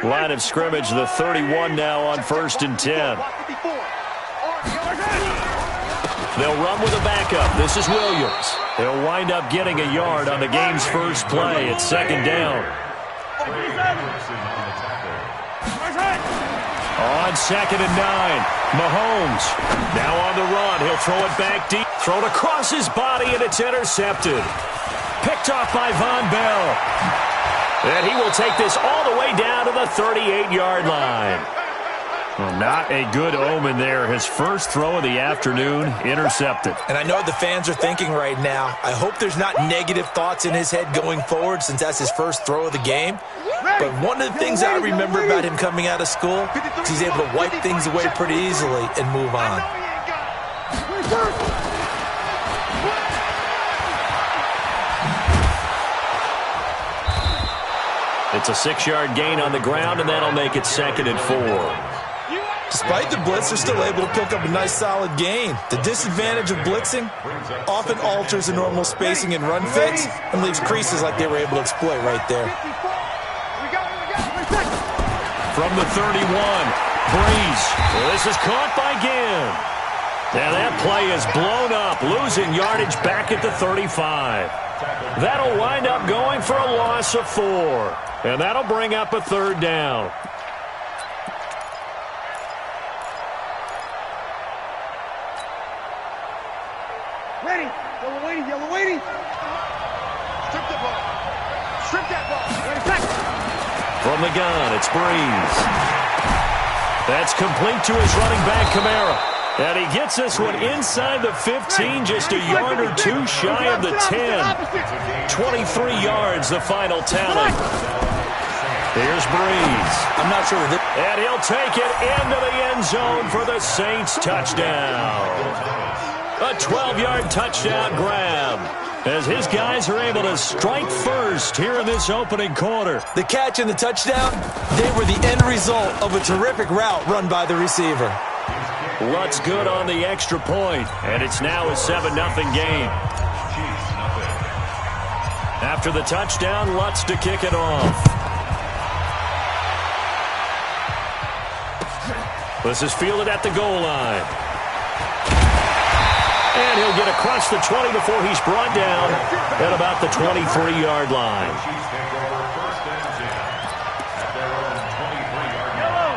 Line of scrimmage, the 31 now on 1st and 10. They'll run with a backup. This is Williams. They'll wind up getting a yard on the game's first play at 2nd down. On 2nd and 9, Mahomes. Now on the run. He'll throw it back deep. Thrown across his body, and it's intercepted. Picked off by Von Bell. And he will take this all the way down to the 38-yard line. Well, not a good omen there. His first throw of the afternoon, intercepted. And I know the fans are thinking right now, I hope there's not negative thoughts in his head going forward since that's his first throw of the game. But one of the things I remember about him coming out of school is he's able to wipe things away pretty easily and move on. It's a 6-yard gain on the ground, and that'll make it 2nd and 4. Despite the blitz, they're still able to pick up a nice solid gain. The disadvantage of blitzing often alters the normal spacing and run fits and leaves creases like they were able to exploit right there. From the 31, Breeze. Well, this is caught by Ginn. And that play is blown up, losing yardage back at the 35. That'll wind up going for a loss of 4. And that'll bring up a 3rd down. Ready. Yellow waiting. Yellow waiting. Strip the ball. Strip that ball. Ready, back. From the gun, it's Breeze. That's complete to his running back, Kamara. And he gets this one inside the 15, just a yard or 2 shy of the 10. 23 yards, the final tally. Here's Breeze. I'm not sure that. And he'll take it into the end zone for the Saints touchdown. A 12-yard touchdown grab as his guys are able to strike first here in this opening quarter. The catch and the touchdown, they were the end result of a terrific route run by the receiver. Lutz good on the extra point, and it's now a 7-0 game. After the touchdown, Lutz to kick it off. This is fielded at the goal line. And he'll get across the 20 before he's brought down at about the 23-yard line.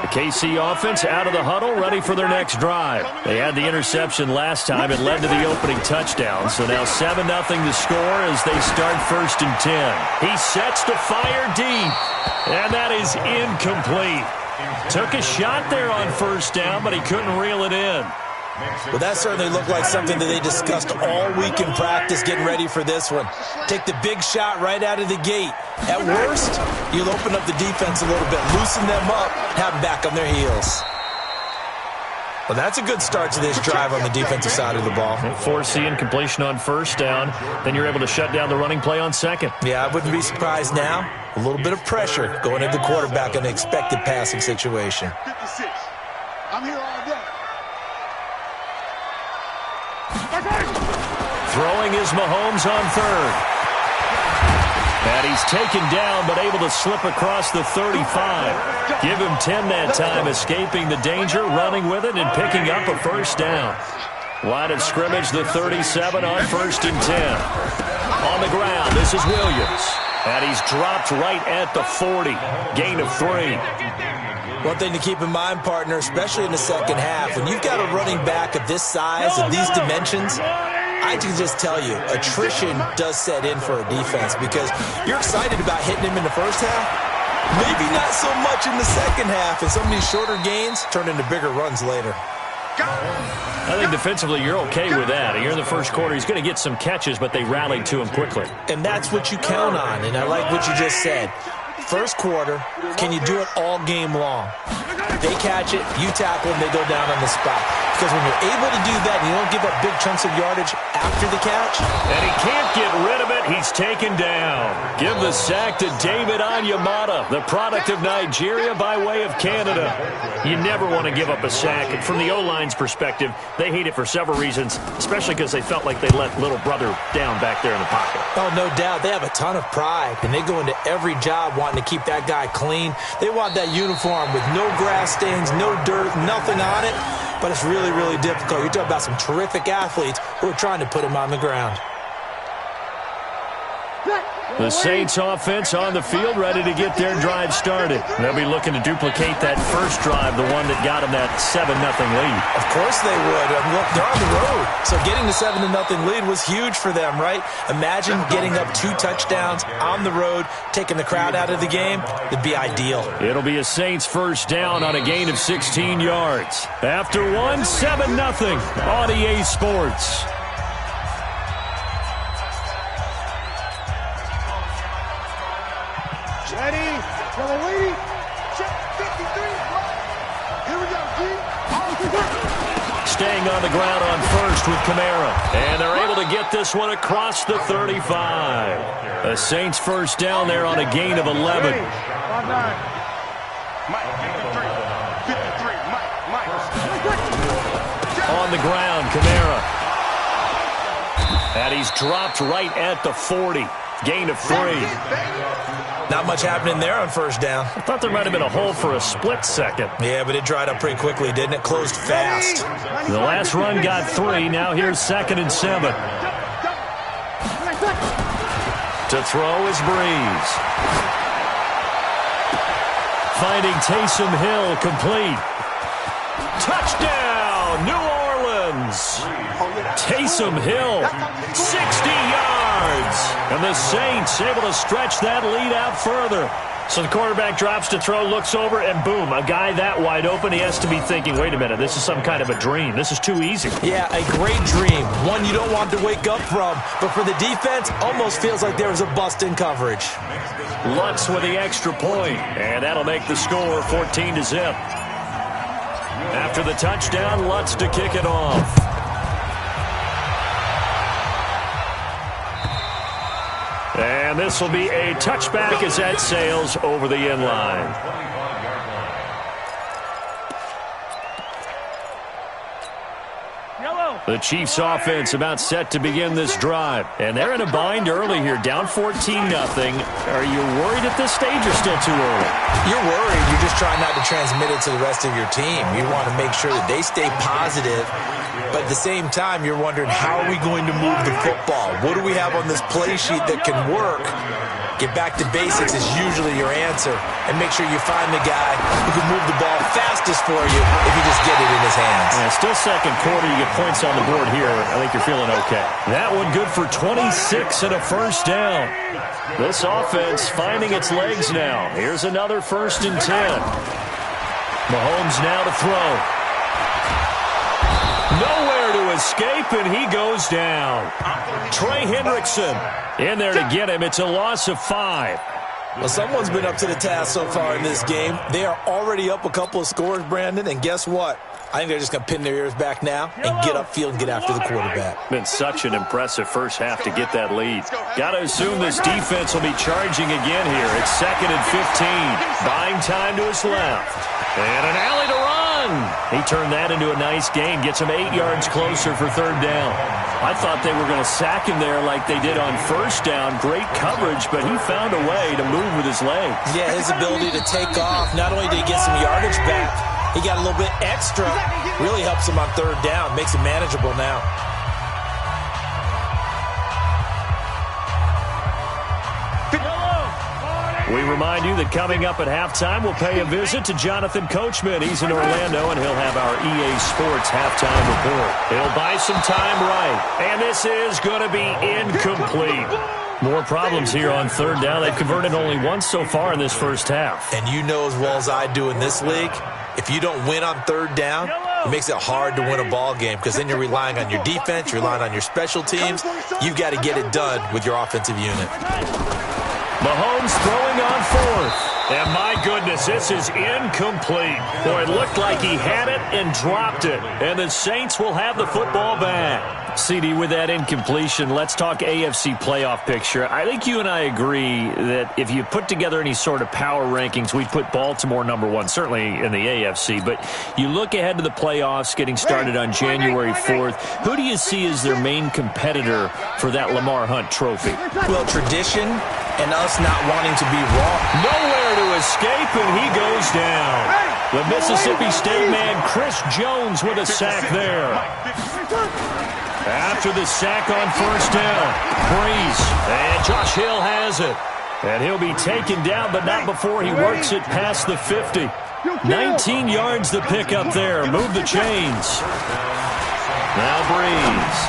The KC offense out of the huddle, ready for their next drive. They had the interception last time. It led to the opening touchdown. So now 7-0 to score as they start 1st and 10. He sets to fire deep, and that is incomplete. Took a shot there on 1st down, but he couldn't reel it in. Well, that certainly looked like something that they discussed all week in practice getting ready for this one. Take the big shot right out of the gate. At worst, you'll open up the defense a little bit, loosen them up, have them back on their heels. Well, that's a good start to this drive on the defensive side of the ball. Foreseeing completion on 1st down, then you're able to shut down the running play on 2nd. Yeah, I wouldn't be surprised now. A little bit of pressure going into the quarterback in an expected passing situation. 56. I'm here all day. Throwing is Mahomes on 3rd. And he's taken down, but able to slip across the 35. Give him 10 that time, escaping the danger, running with it, and picking up a 1st down. Line of scrimmage, the 37 on 1st and 10. On the ground, this is Williams. And he's dropped right at the 40. Gain of 3. One thing to keep in mind, partner, especially in the second half, when you've got a running back of this size and these dimensions, I can just tell you, attrition does set in for a defense because you're excited about hitting him in the first half. Maybe not so much in the second half, and some of these shorter gains turn into bigger runs later. I think defensively you're okay with that. You're in the first quarter. He's going to get some catches, but they rallied to him quickly. And that's what you count on, and I like what you just said. First quarter, can you do it all game long? They catch it, you tackle, and they go down on the spot. Because when you're able to do that, and you don't give up big chunks of yardage after the catch. And he can't get rid of it. He's taken down. Give the sack to David Onyemata, the product of Nigeria by way of Canada. You never want to give up a sack. And from the O-line's perspective, they hate it for several reasons, especially because they felt like they let little brother down back there in the pocket. Oh, no doubt. They have a ton of pride, and they go into every job wanting to keep that guy clean. They want that uniform with no grass stains, no dirt, nothing on it. But it's really, really difficult. You're talking about some terrific athletes who are trying to put him on the ground. The Saints offense on the field, ready to get their drive started. They'll be looking to duplicate that first drive, the one that got them that 7-0 lead. Of course they would. Look, they're on the road. So getting the 7-0 lead was huge for them, right? Imagine getting up 2 touchdowns on the road, taking the crowd out of the game. It'd be ideal. It'll be a Saints first down on a gain of 16 yards. After one, 7-0 on EA Sports. Ready, yellow lady, check 53. Here we go, Staying on the ground on first with Kamara. And they're able to get this one across the 35. The Saints first down there on a gain of 11. Ready, 5-9. Mike, 53, Mike. On the ground, Kamara. And he's dropped right at the 40. Gain of 3. Not much happening there on first down. I thought there might have been a hole for a split second. Yeah, but it dried up pretty quickly, didn't it? Closed fast. The last run got 3. Now here's 2nd and 7. To throw is Breeze. Finding Taysom Hill complete. Touchdown, New Orleans. Taysom Hill, 60 yards. And the Saints able to stretch that lead out further. So the quarterback drops to throw, looks over, and boom, a guy that wide open, he has to be thinking, wait a minute, this is some kind of a dream. This is too easy. Yeah, a great dream. One you don't want to wake up from. But for the defense, almost feels like there was a bust in coverage. Lutz with the extra point, and that'll make the score 14-0. After the touchdown, Lutz to kick it off. And this will be a touchback as that sails over the end line. The Chiefs offense about set to begin this drive. And they're in a bind early here, down 14-0. Are you worried at this stage or still too early? You're worried. You're just trying not to transmit it to the rest of your team. You want to make sure that they stay positive. But at the same time, you're wondering, how are we going to move the football? What do we have on this play sheet that can work? Get back to basics is usually your answer. And make sure you find the guy who can move the ball fastest for you if you just get it in his hands. Yeah, still second quarter. You get points on the board here. I think you're feeling okay. That one good for 26 and a first down. This offense finding its legs now. Here's another 1st and 10. Mahomes now to throw. Nowhere to escape, and he goes down. Trey Hendrickson in there to get him. It's a loss of 5. Well, someone's been up to the task so far in this game. They are already up a couple of scores, Brandon, and guess what? I think they're just going to pin their ears back now and get upfield and get after the quarterback. Been such an impressive first half to get that lead. Got to assume this defense will be charging again here. It's 2nd and 15. Buying time to his left. And an alley to run. He turned that into a nice gain. Gets him 8 yards closer for 3rd down. I thought they were going to sack him there like they did on first down. Great coverage, but he found a way to move with his legs. Yeah, his ability to take off. Not only did he get some yardage back, he got a little bit extra. Really helps him on 3rd down. Makes it manageable now. We remind you that coming up at halftime, we'll pay a visit to Jonathan Coachman. He's in Orlando, and he'll have our EA Sports halftime report. He'll buy some time right, and this is going to be incomplete. More problems here on 3rd down. They've converted only once so far in this first half. And you know as well as I do in this league, if you don't win on 3rd down, it makes it hard to win a ball game because then you're relying on your defense, you're relying on your special teams. You've got to get it done with your offensive unit. Mahomes throwing on 4th. And my goodness, this is incomplete. Boy, it looked like he had it and dropped it. And the Saints will have the football back. CD, with that incompletion, let's talk AFC playoff picture. I think you and I agree that if you put together any sort of power rankings, we'd put Baltimore #1, certainly in the AFC. But you look ahead to the playoffs getting started on January 4th. Who do you see as their main competitor for that Lamar Hunt trophy? Well, tradition and us not wanting to be wrong. Nowhere to escape, and he goes down. The Mississippi State man, Chris Jones, with a sack there. After the sack on first down, Breeze, and Josh Hill has it. And he'll be taken down, but not before he works it past the 50. 19 yards to pick up there. Move the chains. Now Breeze.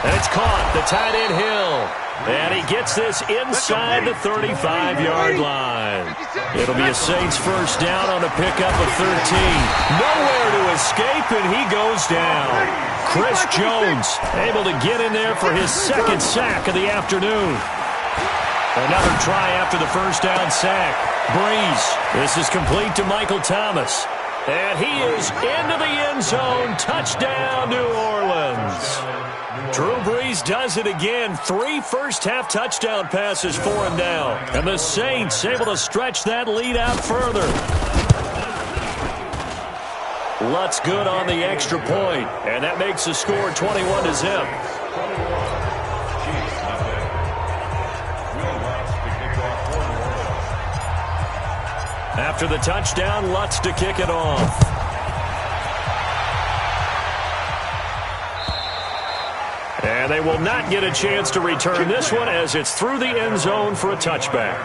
And it's caught, the tight end Hill. And he gets this inside the 35-yard line. It'll be a Saints first down on a pickup of 13. Nowhere to escape, and he goes down. Chris Jones able to get in there for his second sack of the afternoon. Another try after the first down sack. Breeze. This is complete to Michael Thomas. And he is into the end zone. Touchdown, New Orleans. Drew Brees does it again. 3 first-half touchdown passes for him now. And the Saints able to stretch that lead out further. Lutz good on the extra point. And that makes the score 21-0. After the touchdown, Lutz to kick it off. And they will not get a chance to return this one as it's through the end zone for a touchback.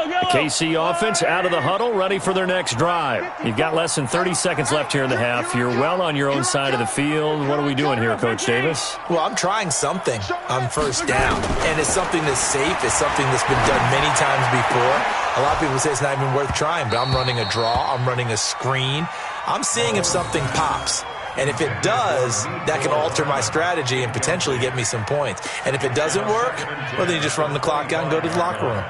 The KC offense out of the huddle, ready for their next drive. You've got less than 30 seconds left here in the half. You're well on your own side of the field. What are we doing here, Coach Davis? Well, I'm trying something on first down, and it's something that's safe. It's something that's been done many times before. A lot of people say it's not even worth trying, but I'm running a draw. I'm running a screen. I'm seeing if something pops. And if it does, that can alter my strategy and potentially get me some points. And if it doesn't work, well, then you just run the clock out and go to the locker room.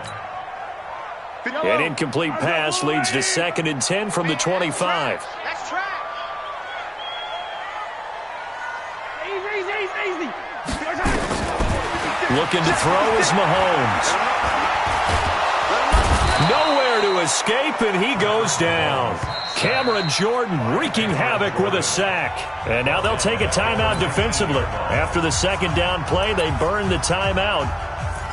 An incomplete pass leads to 2nd and 10 from the 25. Looking to throw is Mahomes. Nowhere to escape, and he goes down. Cameron Jordan wreaking havoc with a sack. And now they'll take a timeout defensively. After the second down play, they burn the timeout,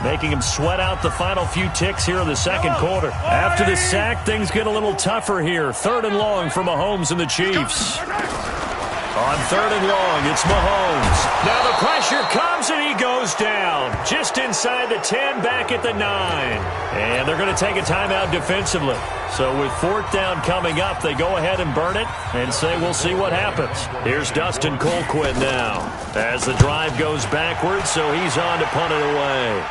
making him sweat out the final few ticks here in the second quarter. After the sack, things get a little tougher here. 3rd and long for Mahomes and the Chiefs. On 3rd and long, it's Mahomes. Now the pressure comes, and he goes down. Just inside the 10, back at the 9. And they're going to take a timeout defensively. So with 4th down coming up, they go ahead and burn it and say we'll see what happens. Here's Dustin Colquitt now as the drive goes backwards, so he's on to punt it away.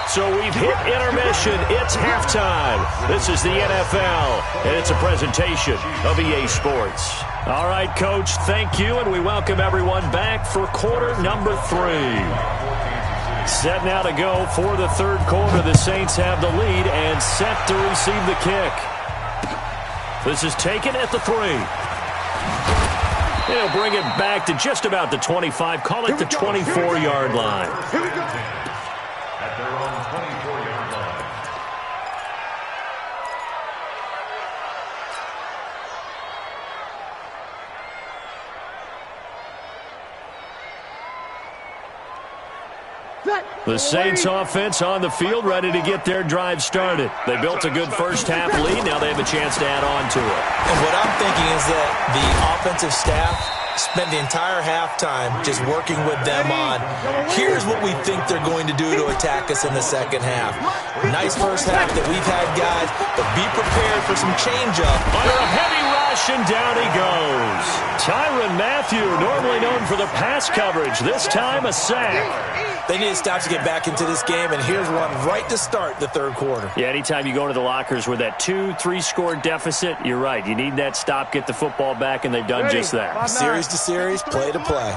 So we've hit intermission. It's halftime. This is the NFL, and it's a presentation of EA Sports. All right, Coach, thank you, and we welcome everyone back for quarter number 3. Set now to go for the 3rd quarter. The Saints have the lead and set to receive the kick. This is taken at the 3. They'll bring it back to just about the 25. Call it the 24-yard line. Here we go. At their own 24-yard line. The Saints offense on the field, ready to get their drive started. They built a good first-half lead. Now they have a chance to add on to it. And what I'm thinking is that the offensive staff spent the entire halftime just working with them on, here's what we think they're going to do to attack us in the second half. Nice first half that we've had, guys, but be prepared for some change-up. Under a heavy rush. rush, and down he goes. Tyrann Mathieu, normally known for the pass coverage, this time a sack. They need to stop to get back into this game, and here's one right to start the third quarter. Yeah, anytime you go into the lockers with that 2-3 score deficit, you're right. You need that stop, get the football back, and they've done just that. Series to series, play to play.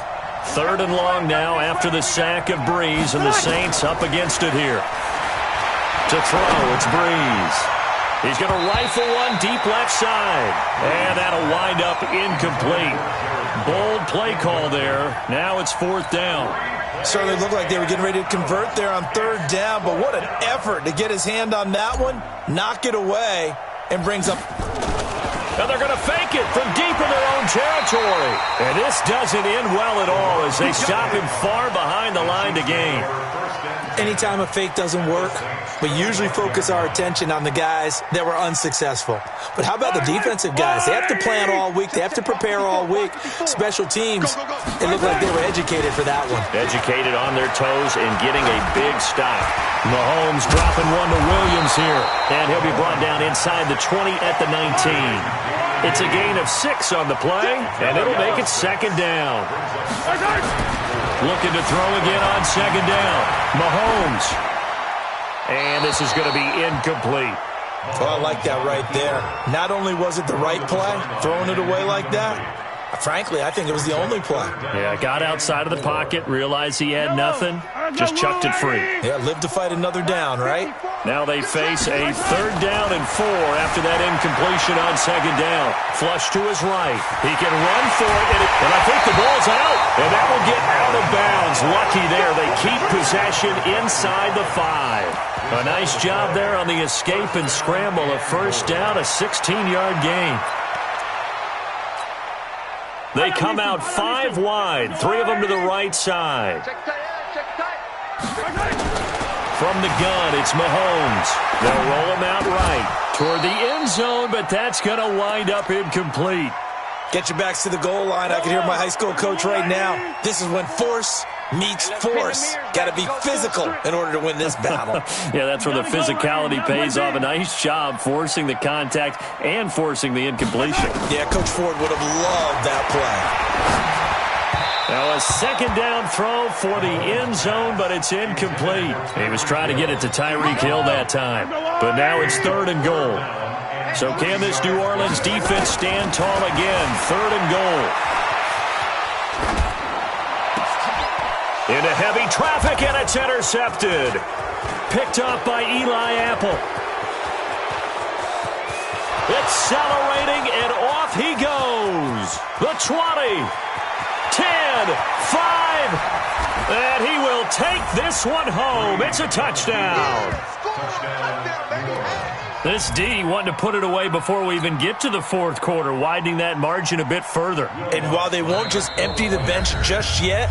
3rd and long now after the sack of Breeze, and the Saints up against it here. To throw, it's Breeze. He's going to rifle one deep left side. And that'll wind up incomplete. Bold play call there. Now it's 4th down. Certainly looked like they were getting ready to convert there on 3rd down, but what an effort to get his hand on that one, knock it away, and brings up... Now they're going to fake it from deep in their own territory. And this doesn't end well at all as they stop him far behind the line to gain. Anytime a fake doesn't work, we usually focus our attention on the guys that were unsuccessful. But how about the defensive guys? They have to plan all week. They have to prepare all week. Special teams, it looked like they were educated for that one. Educated on their toes and getting a big stop. Mahomes dropping one to Williams here. And he'll be brought down inside the 20 at the 19. It's a gain of 6 on the play, and it'll make it 2nd down. Looking to throw again on 2nd down. Mahomes. And this is going to be incomplete. Well, I like that right there. Not only was it the right play, throwing it away like that, frankly, I think it was the only play. Yeah, got outside of the pocket, realized he had nothing, just chucked it free. Yeah, live to fight another down, right? Now they face a 3rd down and 4 after that incompletion on 2nd down. Flush to his right. He can run for it, and I think the ball's out. And that will get out of bounds. Lucky there. They keep possession inside the 5. A nice job there on the escape and scramble. A 1st down, a 16-yard gain. They come out 5 wide, 3 of them to the right side. From the gun, it's Mahomes. They'll roll him out right toward the end zone, but that's going to wind up incomplete. Get your backs to the goal line. I can hear my high school coach right now. This is when force meets force. Got to be physical in order to win this battle. Yeah, that's where the physicality pays off. A nice job forcing the contact and forcing the incompletion. Yeah, Coach Ford would have loved that play. Now a 2nd down throw for the end zone, but it's incomplete. He was trying to get it to Tyreek Hill that time. But now it's 3rd and goal. So can this New Orleans defense stand tall again? 3rd and goal. Into heavy traffic, and it's intercepted. Picked up by Eli Apple. Accelerating, and off he goes. The 20. 10, 5, and he will take this one home. It's a touchdown. This D wanting to put it away before we even get to the 4th quarter, widening that margin a bit further. And while they won't just empty the bench just yet,